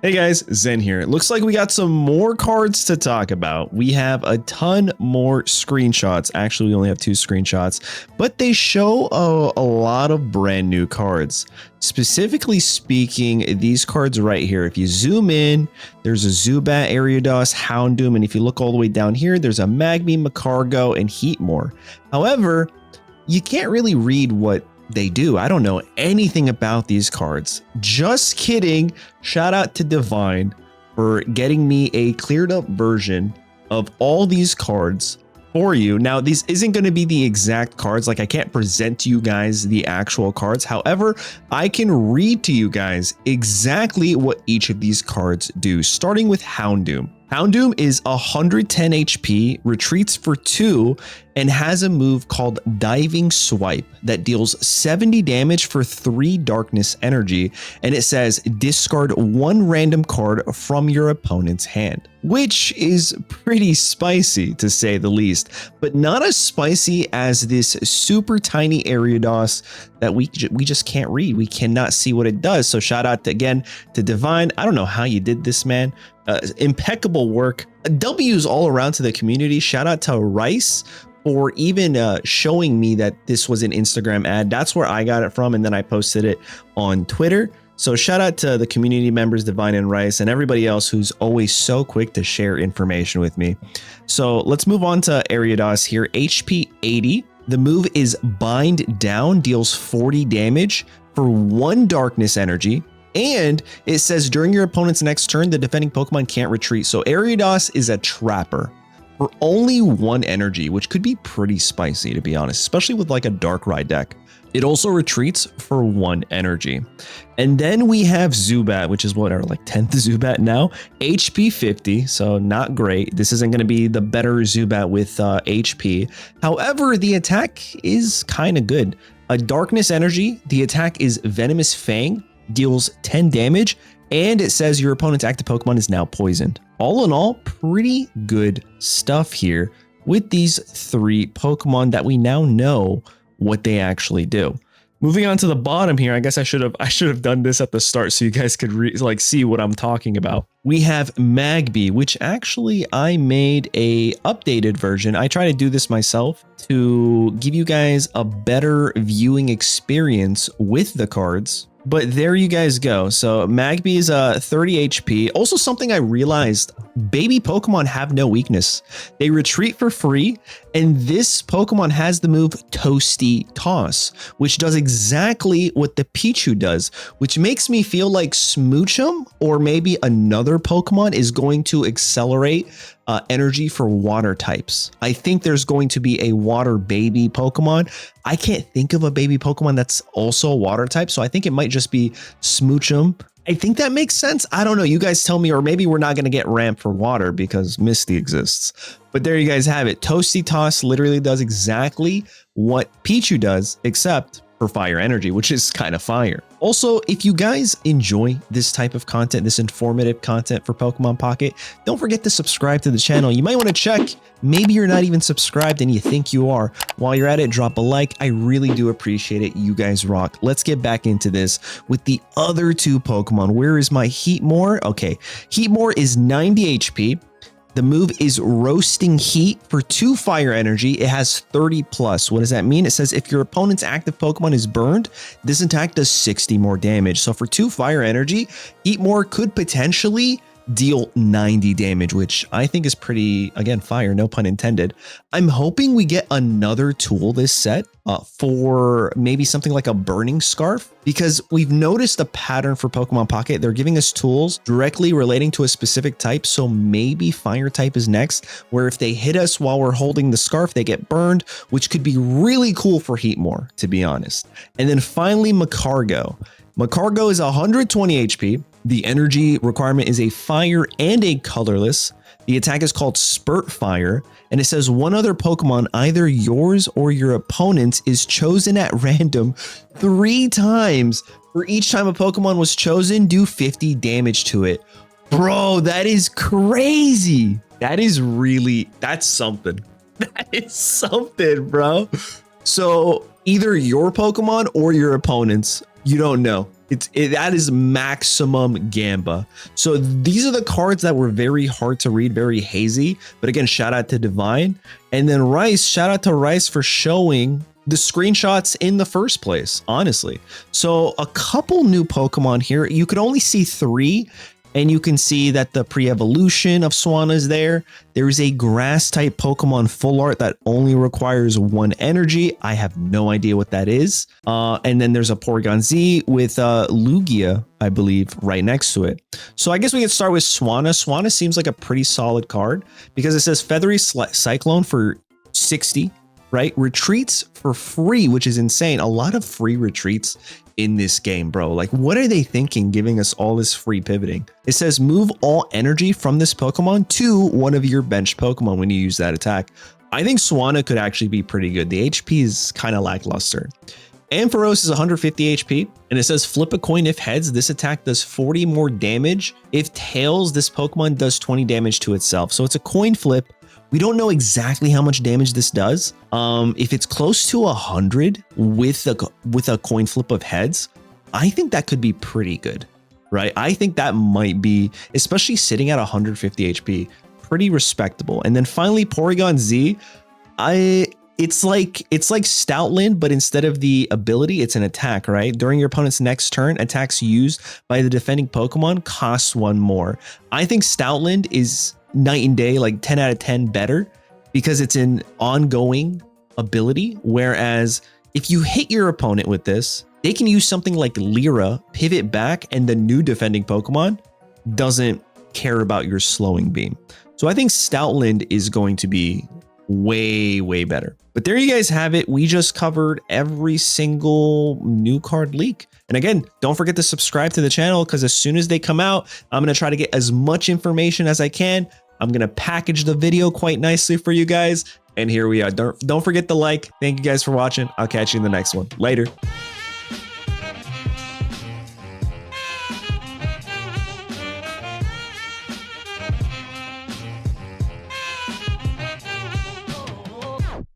Hey guys, Zen here. It looks like we got some more cards to talk about. We have a ton more screenshots. Actually, we only have 2 screenshots, but they show a lot of brand new cards. Specifically speaking, these cards right here, if you zoom in, there's a Zubat, Ariados, Houndoom, and if you look all the way down here, there's a Magby, Magcargo, and Heatmore. However, you can't really read what they do. I don't know anything about these cards. Just kidding. Shout out to Divine for getting me a cleared up version of all these cards for you. Now, this isn't going to be the exact cards. Like, I can't present to you guys the actual cards. However, I can read to you guys exactly what each of these cards do, starting with Houndoom. Houndoom is 110 HP, retreats for 2, and has a move called Diving Swipe that deals 70 damage for 3 darkness energy, and it says discard 1 random card from your opponent's hand, which is pretty spicy to say the least, but not as spicy as this super tiny Ariados that we just can't read. We cannot see what it does. So shout out again to Divine. I don't know how you did this, man. Impeccable work. W's all around to the community. Shout out to Ryce for even showing me that this was an Instagram ad. That's where I got it from, and then I posted it on Twitter. So shout out to the community members, Divine and Ryce, and everybody else who's always so quick to share information with me. So let's move on to Ariados here. HP 80. The move is Bind Down, deals 40 damage for 1 darkness energy. And it says during your opponent's next turn, the defending Pokemon can't retreat. So Ariados is a trapper for only 1 energy, which could be pretty spicy, to be honest, especially with like a Darkrai deck. It also retreats for 1 energy. And then we have Zubat, which is what, our like 10th Zubat now, HP 50. So not great. This isn't going to be the better Zubat with HP. However, the attack is kind of good. A darkness energy, the attack is Venomous Fang, deals 10 damage, and it says your opponent's active Pokemon is now poisoned. All in all, pretty good stuff here with these 3 Pokemon that we now know what they actually do. Moving on to the bottom here, I guess I should have done this at the start so you guys could see what I'm talking about. We have Magby, which actually I made a updated version. I try to do this myself to give you guys a better viewing experience with the cards. But there you guys go. So Magby is 30 HP. Also something I realized, baby Pokemon have no weakness. They retreat for free, and this Pokemon has the move Toasty Toss, which does exactly what the Pichu does, which makes me feel like Smoochum or maybe another Pokemon is going to accelerate energy for water types. I think there's going to be a water baby Pokemon. I can't think of a baby Pokemon that's also a water type, so I think it might just be Smoochum. I think that makes sense. I don't know. You guys tell me, or maybe we're not going to get ramp for water because Misty exists. But there you guys have it. Toasty Toss literally does exactly what Pichu does, except for fire energy, which is kind of fire. Also, if you guys enjoy this type of content, this informative content for Pokemon Pocket, don't forget to subscribe to the channel. You might want to check. Maybe you're not even subscribed and you think you are. While you're at it, drop a like. I really do appreciate it. You guys rock. Let's get back into this with the other 2 Pokemon. Where is my Heatmore? Okay, Heatmore is 90 HP. The move is Roasting Heat for 2 fire energy. It has 30 plus. What does that mean? It says if your opponent's active Pokemon is burned, this attack does 60 more damage. So for 2 fire energy, Heatmore could potentially deal 90 damage, which I think is pretty, again, fire, no pun intended. I'm hoping we get another tool this set for maybe something like a Burning Scarf, because we've noticed a pattern for Pokemon Pocket. They're giving us tools directly relating to a specific type. So maybe fire type is next, where if they hit us while we're holding the scarf, they get burned, which could be really cool for Heatmore, to be honest. And then finally, Magcargo. Magcargo is 120 HP. The energy requirement is a fire and a colorless. The attack is called Spurt Fire, and it says 1 other Pokemon, either yours or your opponent's, is chosen at random 3 times. For each time a Pokemon was chosen, do 50 damage to it. Bro, that is crazy. That's something. That is something, bro. So either your Pokemon or your opponent's, you don't know. That is maximum Gamba. So these are the cards that were very hard to read, very hazy. But again, shout out to Divine. And then Ryce, shout out to Ryce for showing the screenshots in the first place, honestly. So a couple new Pokemon here. You could only see 3. And you can see that the pre-evolution of Swanna is there. There is a grass type Pokemon full art that only requires 1 energy. I have no idea what that is. And then there's a Porygon Z with Lugia, I believe, right next to it. So I guess we can start with Swanna. Swanna seems like a pretty solid card because it says Feathery Cyclone for 60, right? Retreats for free, which is insane. A lot of free retreats in this game, bro. Like, what are they thinking giving us all this free pivoting? It says move all energy from this Pokemon to one of your benched Pokemon when you use that attack. I think Swanna could actually be pretty good. The HP is kind of lackluster. Ampharos is 150 HP, and it says flip a coin if heads. This attack does 40 more damage. If tails, this Pokemon does 20 damage to itself. So it's a coin flip. We don't know exactly how much damage this does. If it's close to 100 with a coin flip of heads, I think that could be pretty good, right? I think that might be, especially sitting at 150 HP, pretty respectable. And then finally, Porygon Z, it's like Stoutland, but instead of the ability, it's an attack, right? During your opponent's next turn, attacks used by the defending Pokemon costs 1 more. I think Stoutland is night and day, like 10 out of 10 better because it's an ongoing ability. Whereas if you hit your opponent with this, they can use something like Lyra, pivot back, and the new defending Pokemon doesn't care about your slowing beam. So I think Stoutland is going to be way, way better. But there you guys have it. We just covered every single new card leak. And again, don't forget to subscribe to the channel because as soon as they come out, I'm going to try to get as much information as I can. I'm going to package the video quite nicely for you guys. And here we are. Don't forget to like. Thank you guys for watching. I'll catch you in the next one. Later.